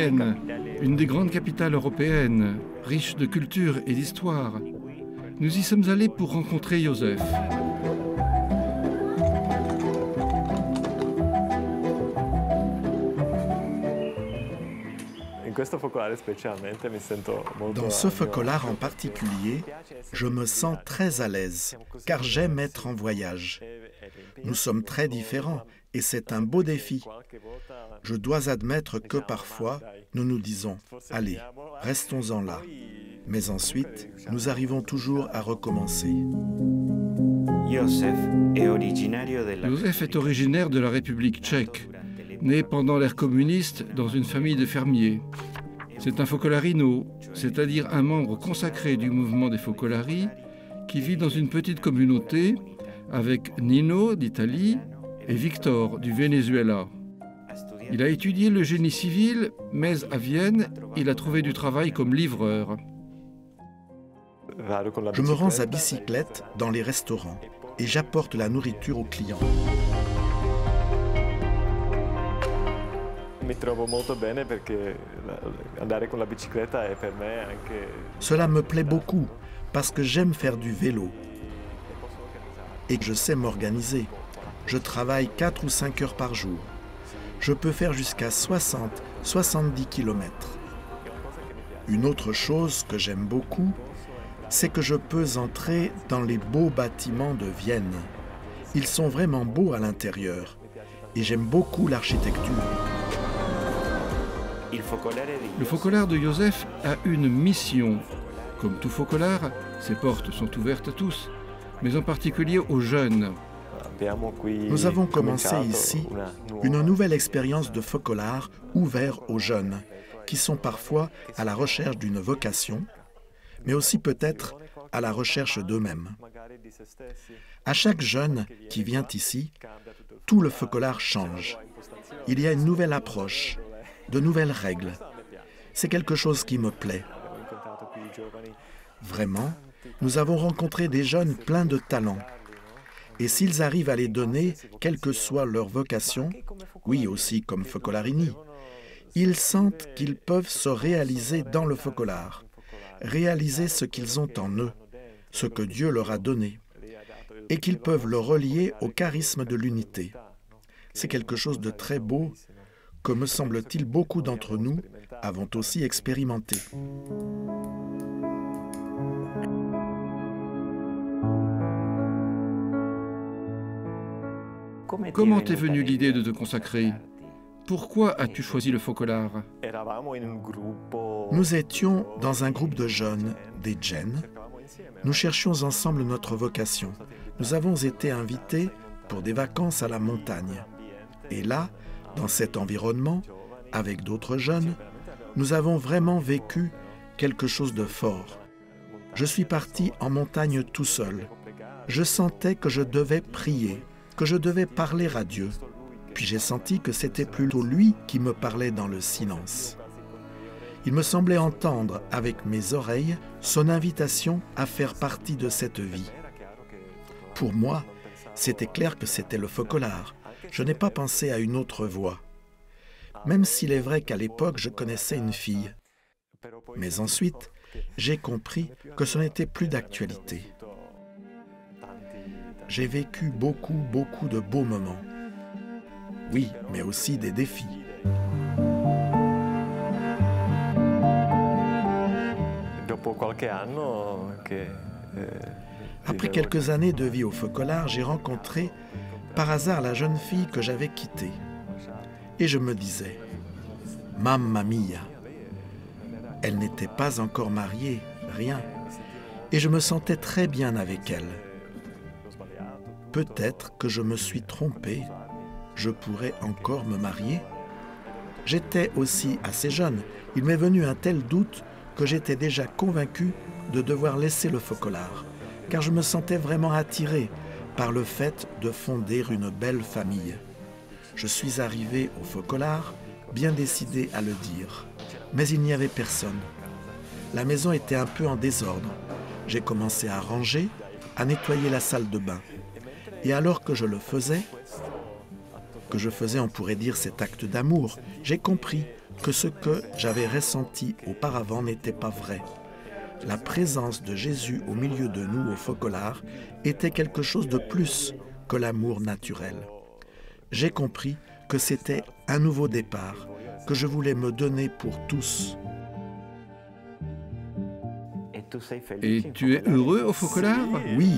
Vienne, une des grandes capitales européennes, riche de culture et d'histoire. Nous y sommes allés pour rencontrer Josef. Dans ce focolare en particulier, je me sens très à l'aise, car j'aime être en voyage. Nous sommes très différents et c'est un beau défi. Je dois admettre que parfois, nous nous disons « Allez, restons-en là ». Mais ensuite, nous arrivons toujours à recommencer. Josef est originaire de la République tchèque, né pendant l'ère communiste dans une famille de fermiers. C'est un focolarino, c'est-à-dire un membre consacré du mouvement des focolari, qui vit dans une petite communauté avec Nino d'Italie et Victor du Venezuela. Il a étudié le génie civil, mais à Vienne, il a trouvé du travail comme livreur. Je me rends à bicyclette dans les restaurants et j'apporte la nourriture aux clients. Cela me plaît beaucoup parce que j'aime faire du vélo et que je sais m'organiser. Je travaille 4 ou 5 heures par jour. Je peux faire jusqu'à 60-70 km. Une autre chose que j'aime beaucoup, c'est que je peux entrer dans les beaux bâtiments de Vienne. Ils sont vraiment beaux à l'intérieur et j'aime beaucoup l'architecture. Le focolare de Josef a une mission. Comme tout focolare, ses portes sont ouvertes à tous, mais en particulier aux jeunes. Nous avons commencé ici une nouvelle expérience de focolare ouvert aux jeunes, qui sont parfois à la recherche d'une vocation, mais aussi peut-être à la recherche d'eux-mêmes. À chaque jeune qui vient ici, tout le focolare change. Il y a une nouvelle approche, de nouvelles règles. C'est quelque chose qui me plaît. Vraiment, nous avons rencontré des jeunes pleins de talent. Et s'ils arrivent à les donner, quelle que soit leur vocation, oui aussi comme focolarini, ils sentent qu'ils peuvent se réaliser dans le focolare, réaliser ce qu'ils ont en eux, ce que Dieu leur a donné, et qu'ils peuvent le relier au charisme de l'unité. C'est quelque chose de très beau que, me semble-t-il, beaucoup d'entre nous avons aussi expérimenté. Comment t'est venue l'idée de te consacrer? Pourquoi as-tu choisi le focolare? Nous étions dans un groupe de jeunes, des Djenne. Nous cherchions ensemble notre vocation. Nous avons été invités pour des vacances à la montagne. Et là, dans cet environnement, avec d'autres jeunes, nous avons vraiment vécu quelque chose de fort. Je suis parti en montagne tout seul. Je sentais que je devais prier, que je devais parler à Dieu. Puis j'ai senti que c'était plutôt lui qui me parlait dans le silence. Il me semblait entendre avec mes oreilles son invitation à faire partie de cette vie. Pour moi, c'était clair que c'était le focolare. Je n'ai pas pensé à une autre voie. Même s'il est vrai qu'à l'époque, je connaissais une fille. Mais ensuite, j'ai compris que ce n'était plus d'actualité. J'ai vécu beaucoup de beaux moments. Oui, mais aussi des défis. Après quelques années de vie au focolare, j'ai rencontré par hasard la jeune fille que j'avais quittée. Et je me disais, Mamma mia! Elle n'était pas encore mariée, rien. Et je me sentais très bien avec elle. Peut-être que je me suis trompé. Je pourrais encore me marier. J'étais aussi assez jeune. Il m'est venu un tel doute que j'étais déjà convaincu de devoir laisser le focolare, car je me sentais vraiment attiré par le fait de fonder une belle famille. Je suis arrivé au focolare, bien décidé à le dire. Mais il n'y avait personne. La maison était un peu en désordre. J'ai commencé à ranger, à nettoyer la salle de bain. Et alors que je faisais, on pourrait dire cet acte d'amour, j'ai compris que ce que j'avais ressenti auparavant n'était pas vrai. La présence de Jésus au milieu de nous au Focolare était quelque chose de plus que l'amour naturel. J'ai compris que c'était un nouveau départ, que je voulais me donner pour tous. Et tu es heureux au Focolare? Oui.